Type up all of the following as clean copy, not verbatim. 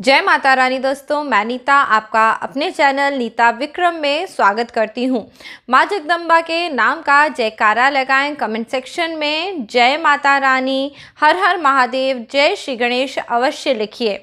जय माता रानी दोस्तों, मैं नीता आपका अपने चैनल नीता विक्रम में स्वागत करती हूँ। माँ जगदम्बा के नाम का जयकारा लगाएं कमेंट सेक्शन में। जय माता रानी, हर हर महादेव, जय श्री गणेश अवश्य लिखिए।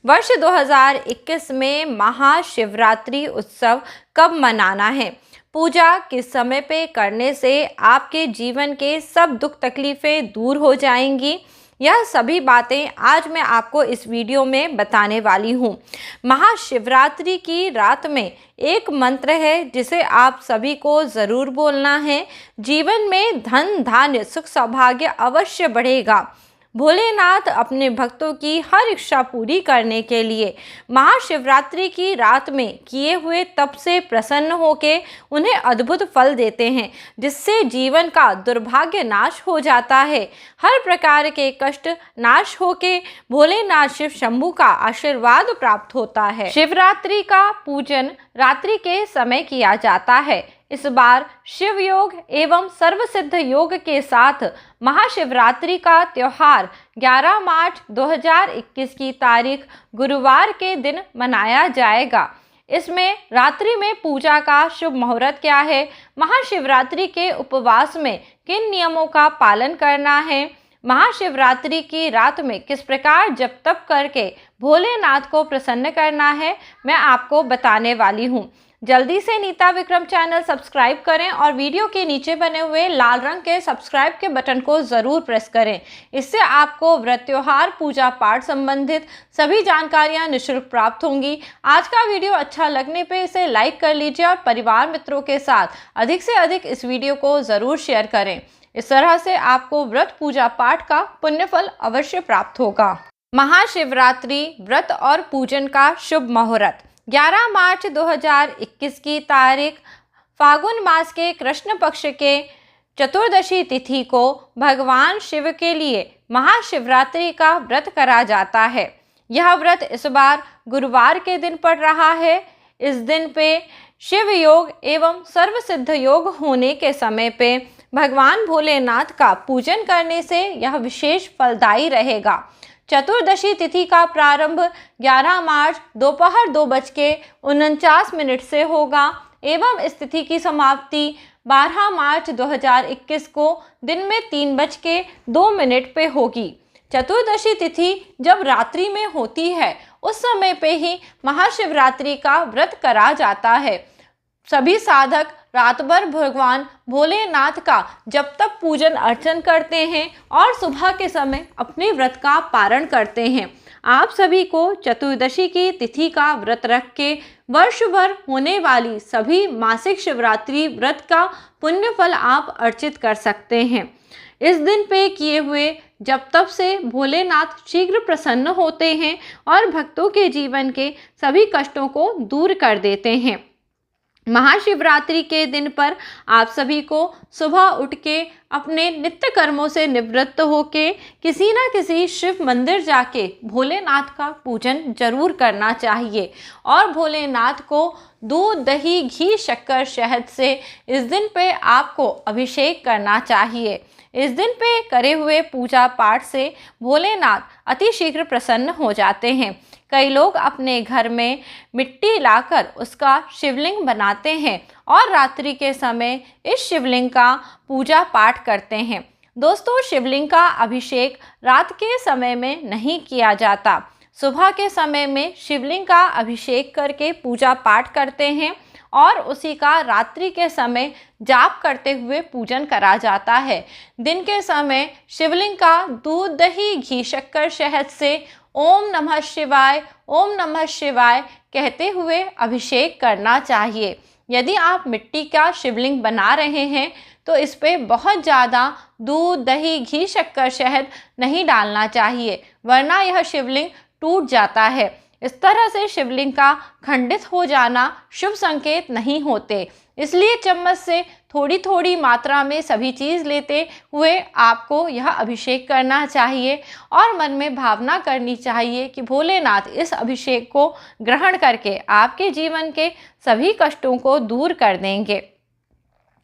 वर्ष 2021 में महाशिवरात्रि उत्सव कब मनाना है? पूजा किस समय पे करने से आपके जीवन के सब दुख तकलीफ़ें दूर हो जाएंगी? यह सभी बातें आज मैं आपको इस वीडियो में बताने वाली हूँ। महाशिवरात्रि की रात में एक मंत्र है जिसे आप सभी को ज़रूर बोलना है। जीवन में धन धान्य सुख सौभाग्य अवश्य बढ़ेगा। भोलेनाथ अपने भक्तों की हर इच्छा पूरी करने के लिए महाशिवरात्रि की रात में किए हुए तप से प्रसन्न होकर उन्हें अद्भुत फल देते हैं, जिससे जीवन का दुर्भाग्य नाश हो जाता है। हर प्रकार के कष्ट नाश होके भोलेनाथ शिव शंभू का आशीर्वाद प्राप्त होता है। शिवरात्रि का पूजन रात्रि के समय किया जाता है। इस बार शिव योग एवं सर्वसिद्ध योग के साथ महाशिवरात्रि का त्योहार 11 मार्च 2021 की तारीख गुरुवार के दिन मनाया जाएगा। इसमें रात्रि में पूजा का शुभ मुहूर्त क्या है? महाशिवरात्रि के उपवास में किन नियमों का पालन करना है? महाशिवरात्रि की रात में किस प्रकार जप तप करके भोलेनाथ को प्रसन्न करना है, मैं आपको बताने वाली हूँ। जल्दी से नीता विक्रम चैनल सब्सक्राइब करें और वीडियो के नीचे बने हुए लाल रंग के सब्सक्राइब के बटन को ज़रूर प्रेस करें। इससे आपको व्रत त्योहार पूजा पाठ संबंधित सभी जानकारियां निःशुल्क प्राप्त होंगी। आज का वीडियो अच्छा लगने पे इसे लाइक कर लीजिए और परिवार मित्रों के साथ अधिक से अधिक इस वीडियो को ज़रूर शेयर करें। इस तरह से आपको व्रत पूजा पाठ का पुण्यफल अवश्य प्राप्त होगा। महाशिवरात्रि व्रत और पूजन का शुभ मुहूर्त 11 मार्च 2021 की तारीख फागुन मास के कृष्ण पक्ष के चतुर्दशी तिथि को भगवान शिव के लिए महाशिवरात्रि का व्रत करा जाता है। यह व्रत इस बार गुरुवार के दिन पड़ रहा है। इस दिन पे शिव योग एवं सर्वसिद्ध योग होने के समय पे भगवान भोलेनाथ का पूजन करने से यह विशेष फलदायी रहेगा। चतुर्दशी तिथि का प्रारंभ 11 मार्च दोपहर 2:49 से होगा एवं इस तिथि की समाप्ति 12 मार्च 2021 को दिन में 3:02 पे होगी। चतुर्दशी तिथि जब रात्रि में होती है उस समय पे ही महाशिवरात्रि का व्रत करा जाता है। सभी साधक रात भर भगवान भोलेनाथ का जब तक पूजन अर्चन करते हैं और सुबह के समय अपने व्रत का पारण करते हैं। आप सभी को चतुर्दशी की तिथि का व्रत रख के वर्ष भर होने वाली सभी मासिक शिवरात्रि व्रत का पुण्य फल आप अर्चित कर सकते हैं। इस दिन पे किए हुए जब तब से भोलेनाथ शीघ्र प्रसन्न होते हैं और भक्तों के जीवन के सभी कष्टों को दूर कर देते हैं। महाशिवरात्रि के दिन पर आप सभी को सुबह उठ के अपने नित्य कर्मों से निवृत्त होके किसी न किसी शिव मंदिर जाके भोलेनाथ का पूजन जरूर करना चाहिए और भोलेनाथ को दूध दही घी शक्कर शहद से इस दिन पे आपको अभिषेक करना चाहिए। इस दिन पे करे हुए पूजा पाठ से भोलेनाथ अति शीघ्र प्रसन्न हो जाते हैं। कई लोग अपने घर में मिट्टी लाकर उसका शिवलिंग बनाते हैं और रात्रि के समय इस शिवलिंग का पूजा पाठ करते हैं। दोस्तों, शिवलिंग का अभिषेक रात के समय में नहीं किया जाता। सुबह के समय में शिवलिंग का अभिषेक करके पूजा पाठ करते हैं और उसी का रात्रि के समय जाप करते हुए पूजन करा जाता है। दिन के समय शिवलिंग का दूध दही घी शक्कर शहद से ओम नमः शिवाय, ओम नमः शिवाय कहते हुए अभिषेक करना चाहिए। यदि आप मिट्टी का शिवलिंग बना रहे हैं तो इस पे बहुत ज़्यादा दूध दही घी शक्कर शहद नहीं डालना चाहिए, वरना यह शिवलिंग टूट जाता है। इस तरह से शिवलिंग का खंडित हो जाना शुभ संकेत नहीं होते। इसलिए चम्मच से थोड़ी थोड़ी मात्रा में सभी चीज़ लेते हुए आपको यह अभिषेक करना चाहिए और मन में भावना करनी चाहिए कि भोलेनाथ इस अभिषेक को ग्रहण करके आपके जीवन के सभी कष्टों को दूर कर देंगे।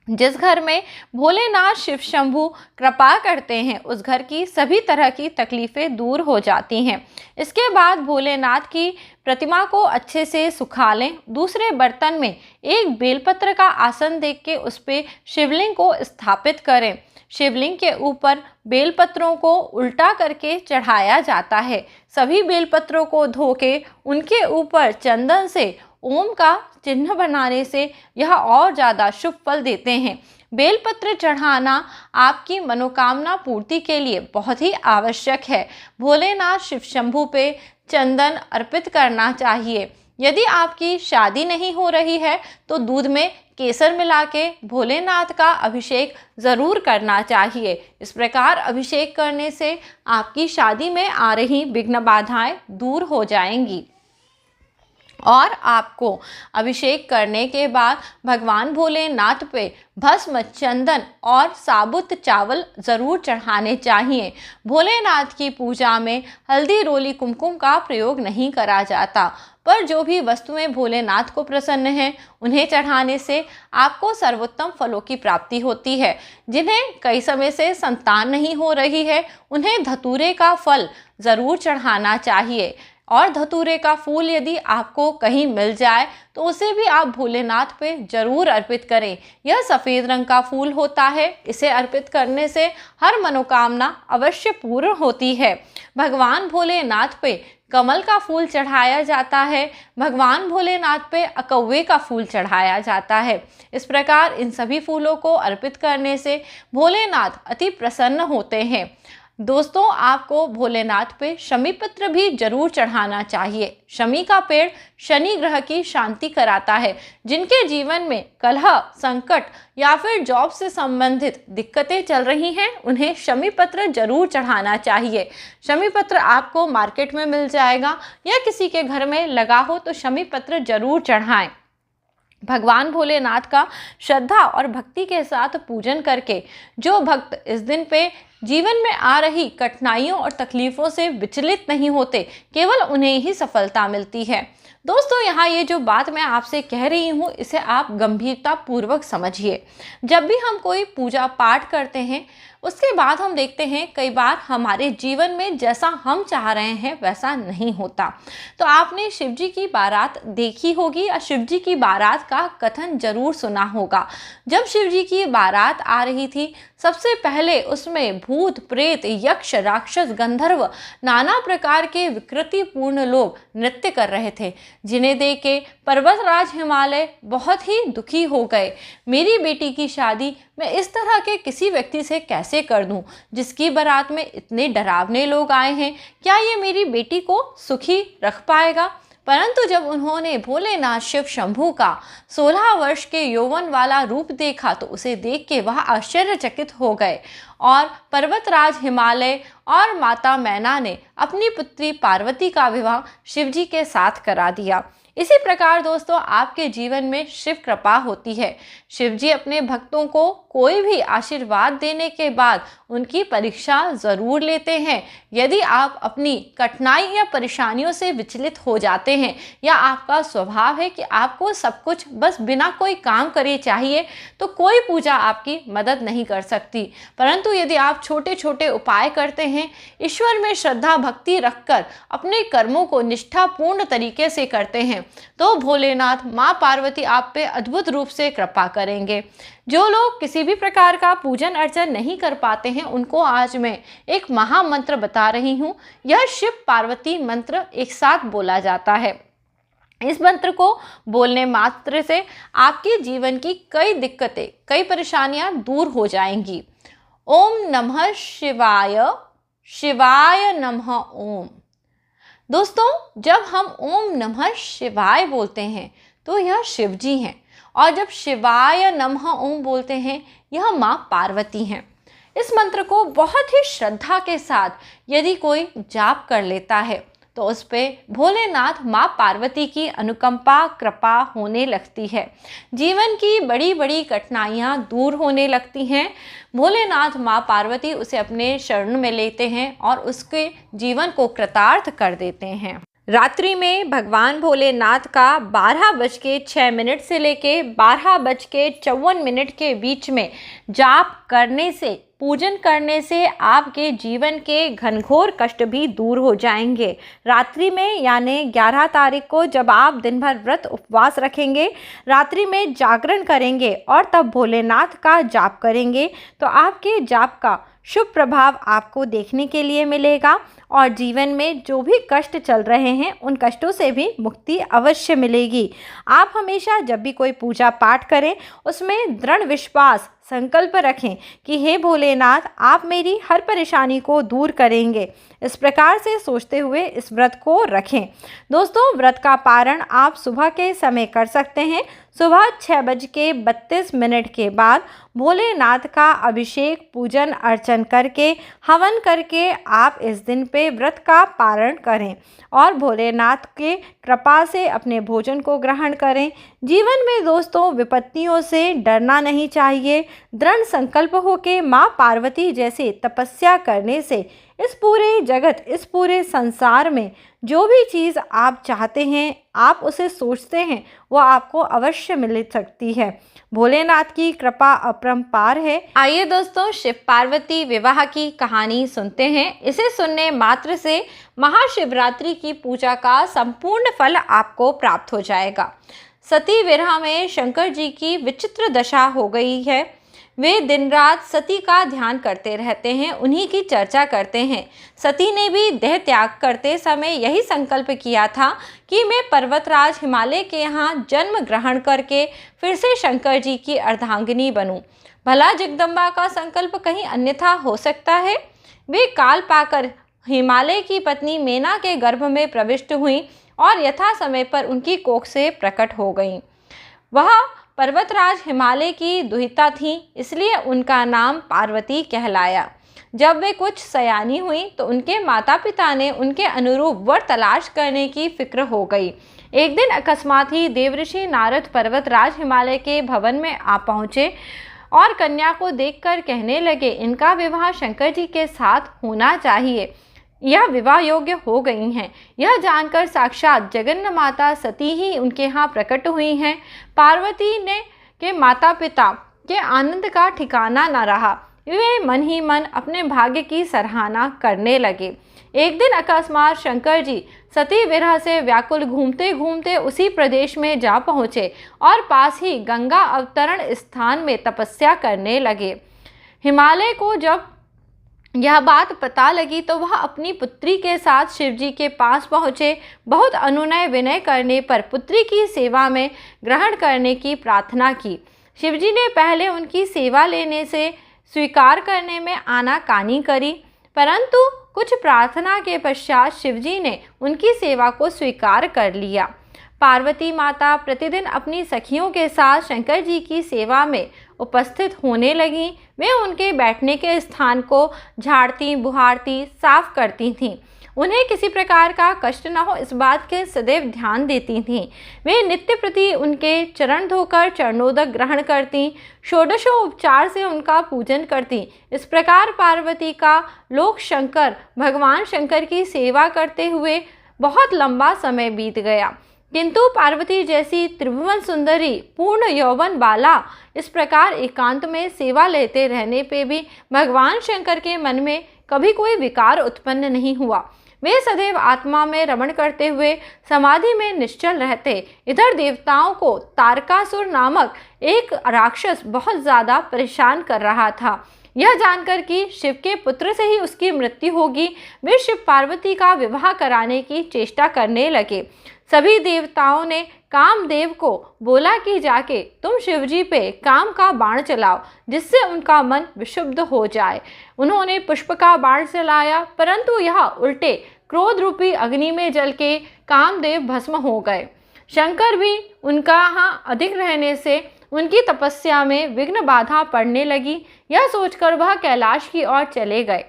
जिस घर में भोलेनाथ शिव शंभू कृपा करते हैं उस घर की सभी तरह की तकलीफ़ें दूर हो जाती हैं। इसके बाद भोलेनाथ की प्रतिमा को अच्छे से सुखा लें। दूसरे बर्तन में एक बेलपत्र का आसन देख के उस पर शिवलिंग को स्थापित करें। शिवलिंग के ऊपर बेलपत्रों को उल्टा करके चढ़ाया जाता है। सभी बेलपत्रों को धो के उनके ऊपर चंदन से ओम का चिन्ह बनाने से यह और ज़्यादा शुभ फल देते हैं। बेलपत्र चढ़ाना आपकी मनोकामना पूर्ति के लिए बहुत ही आवश्यक है। भोलेनाथ शिव शंभू पे चंदन अर्पित करना चाहिए। यदि आपकी शादी नहीं हो रही है तो दूध में केसर मिला के भोलेनाथ का अभिषेक ज़रूर करना चाहिए। इस प्रकार अभिषेक करने से आपकी शादी में आ रही विघ्न बाधाएं दूर हो जाएंगी। और आपको अभिषेक करने के बाद भगवान भोलेनाथ पे भस्म, चंदन और साबुत चावल ज़रूर चढ़ाने चाहिए। भोलेनाथ की पूजा में हल्दी, रोली, कुमकुम का प्रयोग नहीं करा जाता, पर जो भी वस्तुएं भोलेनाथ को प्रसन्न हैं उन्हें चढ़ाने से आपको सर्वोत्तम फलों की प्राप्ति होती है। जिन्हें कई समय से संतान नहीं हो रही है उन्हें धतूरे का फल ज़रूर चढ़ाना चाहिए। और धतूरे का फूल यदि आपको कहीं मिल जाए तो उसे भी आप भोलेनाथ पे जरूर अर्पित करें। यह सफ़ेद रंग का फूल होता है। इसे अर्पित करने से हर मनोकामना अवश्य पूर्ण होती है। भगवान भोलेनाथ पे कमल का फूल चढ़ाया जाता है। भगवान भोलेनाथ पे अकव्वे का फूल चढ़ाया जाता है। इस प्रकार इन सभी फूलों को अर्पित करने से भोलेनाथ अति प्रसन्न होते हैं। दोस्तों, आपको भोलेनाथ पे शमी पत्र भी जरूर चढ़ाना चाहिए। शमी का पेड़ शनि ग्रह की शांति कराता है। जिनके जीवन में कलह, संकट या फिर जॉब से संबंधित दिक्कतें चल रही हैं उन्हें शमी पत्र जरूर चढ़ाना चाहिए। शमी पत्र आपको मार्केट में मिल जाएगा या किसी के घर में लगा हो तो शमी पत्र जरूर चढ़ाएं। भगवान भोलेनाथ का श्रद्धा और भक्ति के साथ पूजन करके जो भक्त इस दिन पे जीवन में आ रही कठिनाइयों और तकलीफ़ों से विचलित नहीं होते, केवल उन्हें ही सफलता मिलती है। दोस्तों, यहाँ ये जो बात मैं आपसे कह रही हूँ इसे आप गंभीरता पूर्वक समझिए। जब भी हम कोई पूजा पाठ करते हैं उसके बाद हम देखते हैं कई बार हमारे जीवन में जैसा हम चाह रहे हैं वैसा नहीं होता। तो आपने शिवजी की बारात देखी होगी या शिवजी की बारात का कथन जरूर सुना होगा। जब शिवजी की बारात आ रही थी सबसे पहले उसमें भूत, प्रेत, यक्ष, राक्षस, गंधर्व, नाना प्रकार के विकृतिपूर्ण लोग नृत्य कर रहे थे, जिन्हें देख के पर्वतराज हिमालय बहुत ही दुखी हो गए। मेरी बेटी की शादी मैं इस तरह के किसी व्यक्ति से कैसे कर दूं, जिसकी बारात में इतने डरावने लोग आए हैं? क्या ये मेरी बेटी को सुखी रख पाएगा? परंतु जब उन्होंने भोलेनाथ शिव शंभू का 16 वर्ष के यौवन वाला रूप देखा तो उसे देख के वह आश्चर्यचकित हो गए और पर्वतराज हिमालय और माता मैना ने अपनी पुत्री पार्वती का विवाह शिवजी के साथ करा दिया। इसी प्रकार दोस्तों, आपके जीवन में शिव कृपा होती है। शिवजी अपने भक्तों को कोई भी आशीर्वाद देने के बाद उनकी परीक्षा ज़रूर लेते हैं। यदि आप अपनी कठिनाई या परेशानियों से विचलित हो जाते हैं या आपका स्वभाव है कि आपको सब कुछ बस बिना कोई काम करे चाहिए, तो कोई पूजा आपकी मदद नहीं कर सकती। परंतु यदि आप छोटे छोटे उपाय करते हैं, ईश्वर में श्रद्धा भक्ति रखकर अपने कर्मों को निष्ठापूर्ण तरीके से करते हैं, तो भोलेनाथ माँ पार्वती आप पे अद्भुत रूप से कृपा करेंगे। जो लोग किसी भी प्रकार का पूजन अर्चन नहीं कर पाते हैं उनको आज मैं एक महामंत्र बता रही हूँ। यह शिव पार्वती मंत्र एक साथ बोला जाता है। इस मंत्र को बोलने मात्र से आपके जीवन की कई दिक्कतें, कई परेशानियां दूर हो जाएंगी। ओम नमः शिवाय, शिवाय नमः ओम। दोस्तों, जब हम ओम नमः शिवाय बोलते हैं तो यह शिव जी हैं, और जब शिवाय नमः ओम बोलते हैं यह माँ पार्वती हैं। इस मंत्र को बहुत ही श्रद्धा के साथ यदि कोई जाप कर लेता है तो उस पे भोलेनाथ माँ पार्वती की अनुकंपा कृपा होने लगती है। जीवन की बड़ी बड़ी कठिनाइयाँ दूर होने लगती हैं। भोलेनाथ माँ पार्वती उसे अपने शरण में लेते हैं और उसके जीवन को कृतार्थ कर देते हैं। रात्रि में भगवान भोलेनाथ का 12:06 से लेके 12:54 के बीच में जाप करने से, पूजन करने से आपके जीवन के घनघोर कष्ट भी दूर हो जाएंगे। रात्रि में यानी 11 तारीख को जब आप दिन भर व्रत उपवास रखेंगे, रात्रि में जागरण करेंगे और तब भोलेनाथ का जाप करेंगे तो आपके जाप का शुभ प्रभाव आपको देखने के लिए मिलेगा और जीवन में जो भी कष्ट चल रहे हैं उन कष्टों से भी मुक्ति अवश्य मिलेगी। आप हमेशा जब भी कोई पूजा पाठ करें उसमें दृढ़ विश्वास, संकल्प रखें कि हे भोलेनाथ, आप मेरी हर परेशानी को दूर करेंगे। इस प्रकार से सोचते हुए इस व्रत को रखें। दोस्तों, व्रत का पारण आप सुबह के समय कर सकते हैं। सुबह 6:32 के बाद भोलेनाथ का अभिषेक, पूजन अर्चन करके, हवन करके आप इस दिन पे व्रत का पारण करें और भोलेनाथ के कृपा से अपने भोजन को ग्रहण करें। जीवन में दोस्तों विपत्तियों से डरना नहीं चाहिए। दृढ़ संकल्प हो के माँ पार्वती जैसे तपस्या करने से इस पूरे जगत, इस पूरे संसार में जो भी चीज़ आप चाहते हैं, आप उसे सोचते हैं, वो आपको अवश्य मिल सकती है। भोलेनाथ की कृपा अपरंपार है। आइए दोस्तों, शिव पार्वती विवाह की कहानी सुनते हैं। इसे सुनने मात्र से महाशिवरात्रि की पूजा का संपूर्ण फल आपको प्राप्त हो जाएगा। सती विरह में शंकर जी की विचित्र दशा हो गई है। वे दिन रात सती का ध्यान करते रहते हैं, उन्हीं की चर्चा करते हैं। सती ने भी देह त्याग करते समय यही संकल्प किया था कि मैं पर्वतराज हिमालय के यहाँ जन्म ग्रहण करके फिर से शंकर जी की अर्धांगिनी बनूं। भला जगदम्बा का संकल्प कहीं अन्यथा हो सकता है? वे काल पाकर हिमालय की पत्नी मेना के गर्भ में प्रविष्ट हुई और यथा समय पर उनकी कोख से प्रकट हो गईं। वह पर्वतराज हिमालय की दुहिता थीं, इसलिए उनका नाम पार्वती कहलाया। जब वे कुछ सयानी हुई तो उनके माता पिता ने उनके अनुरूप वर तलाश करने की फिक्र हो गई। एक दिन अकस्मात ही देवऋषि नारद पर्वतराज हिमालय के भवन में आ पहुँचे और कन्या को देखकर कहने लगे, इनका विवाह शंकर जी के साथ होना चाहिए, यह विवाह योग्य हो गई हैं। यह जानकर साक्षात जगन्नाथ माता सती ही उनके यहाँ प्रकट हुई हैं। पार्वती ने के माता पिता के आनंद का ठिकाना न रहा। वे मन ही मन अपने भाग्य की सराहना करने लगे। एक दिन अकस्मात शंकर जी सती विरह से व्याकुल घूमते घूमते उसी प्रदेश में जा पहुँचे और पास ही गंगा अवतरण स्थान में तपस्या करने लगे। हिमालय को जब यह बात पता लगी तो वह अपनी पुत्री के साथ शिवजी के पास पहुँचे। बहुत अनुनय विनय करने पर पुत्री की सेवा में ग्रहण करने की प्रार्थना की। शिवजी ने पहले उनकी सेवा लेने से स्वीकार करने में आनाकानी करी, परंतु कुछ प्रार्थना के पश्चात शिवजी ने उनकी सेवा को स्वीकार कर लिया। पार्वती माता प्रतिदिन अपनी सखियों के साथ शंकर जी की सेवा में उपस्थित होने लगीं। वे उनके बैठने के स्थान को झाड़ती, बुहारती, साफ करती थीं। उन्हें किसी प्रकार का कष्ट न हो इस बात के सदैव ध्यान देती थीं। वे नित्य प्रति उनके चरण धोकर चरणोदक ग्रहण करती, षोडशों उपचार से उनका पूजन करती। इस प्रकार पार्वती का लोक शंकर भगवान शंकर की सेवा करते हुए बहुत लंबा समय बीत गया, किंतु पार्वती जैसी त्रिभुवन सुंदरी पूर्ण यौवन बाला इस प्रकार एकांत में सेवा लेते रहने पे भी भगवान शंकर के मन में कभी कोई विकार उत्पन्न नहीं हुआ। वे सदैव आत्मा में रमण करते हुए समाधि में निश्चल रहते। इधर देवताओं को तारकासुर नामक एक राक्षस बहुत ज़्यादा परेशान कर रहा था। यह जानकर कि शिव के पुत्र से ही उसकी मृत्यु होगी, वे शिव पार्वती का विवाह कराने की चेष्टा करने लगे। सभी देवताओं ने कामदेव को बोला कि जाके तुम शिवजी पे काम का बाण चलाओ जिससे उनका मन विशुद्ध हो जाए। उन्होंने पुष्प का बाण चलाया, परंतु यह उल्टे क्रोध रूपी अग्नि में जल के कामदेव भस्म हो गए। शंकर भी उनका यहाँ अधिक रहने से उनकी तपस्या में विघ्न बाधा पड़ने लगी। यह सोचकर वह कैलाश की ओर चले गए।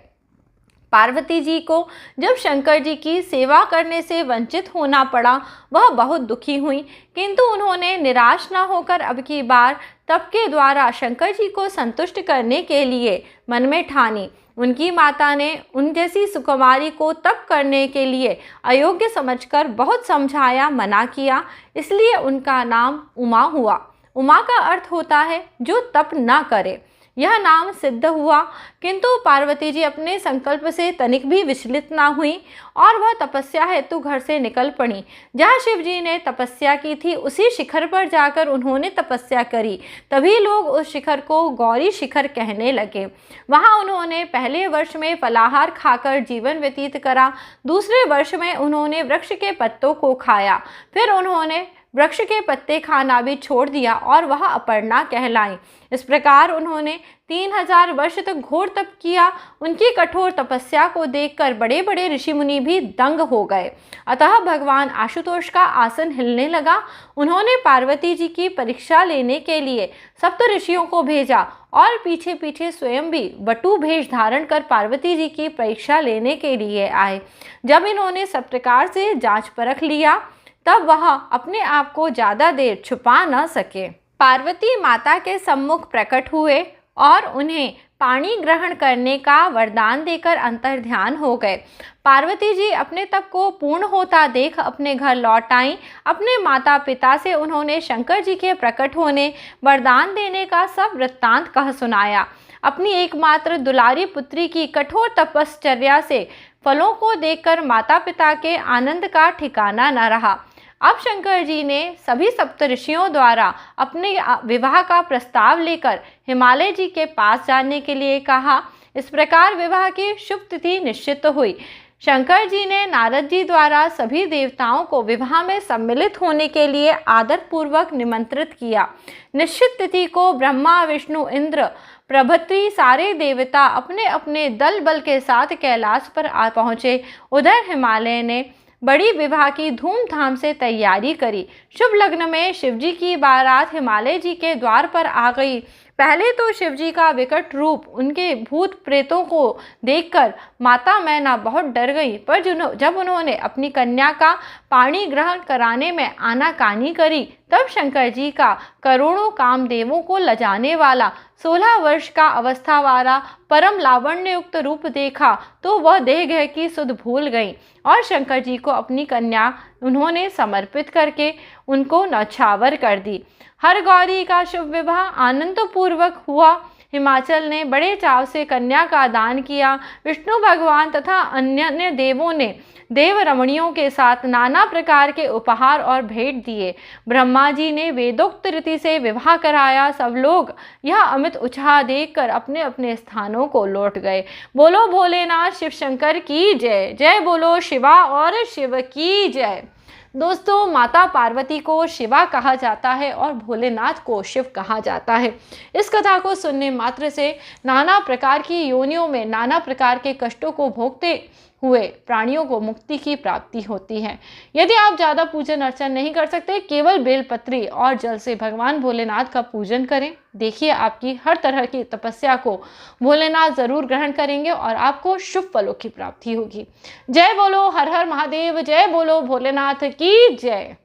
पार्वती जी को जब शंकर जी की सेवा करने से वंचित होना पड़ा, वह बहुत दुखी हुई, किंतु उन्होंने निराश न होकर अब की बार तप के द्वारा शंकर जी को संतुष्ट करने के लिए मन में ठानी। उनकी माता ने उन जैसी सुकुमारी को तप करने के लिए अयोग्य समझकर बहुत समझाया, मना किया, इसलिए उनका नाम उमा हुआ। उमा का अर्थ होता है जो तप ना करे। यह नाम सिद्ध हुआ, किंतु पार्वती जी अपने संकल्प से तनिक भी विचलित ना हुई और वह तपस्या हेतु घर से निकल पड़ी। जहाँ शिव जी ने तपस्या की थी उसी शिखर पर जाकर उन्होंने तपस्या करी। तभी लोग उस शिखर को गौरी शिखर कहने लगे। वहाँ उन्होंने पहले वर्ष में फलाहार खाकर जीवन व्यतीत करा, दूसरे वर्ष में उन्होंने वृक्ष के पत्तों को खाया, फिर उन्होंने वृक्ष के पत्ते खाना भी छोड़ दिया और वह अपर्णा कहलाई। इस प्रकार उन्होंने 3000 वर्ष तक घोर तप किया। उनकी कठोर तपस्या को देखकर बड़े बड़े ऋषि मुनि भी दंग हो गए। अतः भगवान आशुतोष का आसन हिलने लगा। उन्होंने पार्वती जी की परीक्षा लेने के लिए सप्त ऋषियों को भेजा और पीछे पीछे स्वयं भी वटु भेष धारण कर पार्वती जी की परीक्षा लेने के लिए आए। जब इन्होंने सब प्रकार से जांच परख लिया तब वह अपने आप को ज़्यादा देर छुपा न सके। पार्वती माता के सम्मुख प्रकट हुए और उन्हें पानी ग्रहण करने का वरदान देकर अंतर्ध्यान हो गए। पार्वती जी अपने तप को पूर्ण होता देख अपने घर लौट आईं। अपने माता पिता से उन्होंने शंकर जी के प्रकट होने, वरदान देने का सब वृत्तांत कह सुनाया। अपनी एकमात्र दुलारी पुत्री की कठोर तपश्चर्या से फलों को देखकर माता पिता के आनंद का ठिकाना न रहा। अब शंकर जी ने सभी सप्तऋषियों द्वारा अपने विवाह का प्रस्ताव लेकर हिमालय जी के पास जाने के लिए कहा। इस प्रकार विवाह की शुभ तिथि निश्चित हुई। शंकर जी ने नारद जी द्वारा सभी देवताओं को विवाह में सम्मिलित होने के लिए आदरपूर्वक निमंत्रित किया। निश्चित तिथि को ब्रह्मा, विष्णु, इंद्र प्रभृति सारे देवता अपने अपने दल बल के साथ कैलाश पर आ पहुँचे। उधर हिमालय ने बड़ी विवाह की धूमधाम से तैयारी करी। शुभ लग्न में शिवजी की बारात हिमालय जी के द्वार पर आ गई। पहले तो शिवजी का विकट रूप उनके भूत प्रेतों को देखकर माता मैना बहुत डर गई, पर जब उन्होंने अपनी कन्या का पाणी ग्रहण कराने में आनाकानी करी तब शंकर जी का करोड़ों कामदेवों को लजाने वाला 16 वर्ष का अवस्था वाला परम लावण्ययुक्त रूप देखा तो वह देह गह की सुध भूल गई और शंकर जी को अपनी कन्या उन्होंने समर्पित करके उनको नौछावर कर दी। हर गौरी का शुभ विवाह आनंदपूर्वक हुआ। हिमाचल ने बड़े चाव से कन्या का दान किया। विष्णु भगवान तथा अन्य देवों ने देव रमणियों के साथ नाना प्रकार के उपहार और भेंट दिए। ब्रह्मा जी ने वेदोक्त रीति से विवाह कराया। सब लोग यह अमित उत्साह देखकर अपने अपने स्थानों को लौट गए। बोलो भोलेनाथ शिव शंकर की जय। जय बोलो शिवा और शिव की जय। दोस्तों, माता पार्वती को शिवा कहा जाता है और भोलेनाथ को शिव कहा जाता है। इस कथा को सुनने मात्र से नाना प्रकार की योनियों में नाना प्रकार के कष्टों को भोगते हुए प्राणियों को मुक्ति की प्राप्ति होती है। यदि आप ज़्यादा पूजन अर्चन नहीं कर सकते, केवल बेलपत्री और जल से भगवान भोलेनाथ का पूजन करें। देखिए, आपकी हर तरह की तपस्या को भोलेनाथ ज़रूर ग्रहण करेंगे और आपको शुभ फलों की प्राप्ति होगी। जय बोलो हर हर महादेव। जय बोलो भोलेनाथ की जय।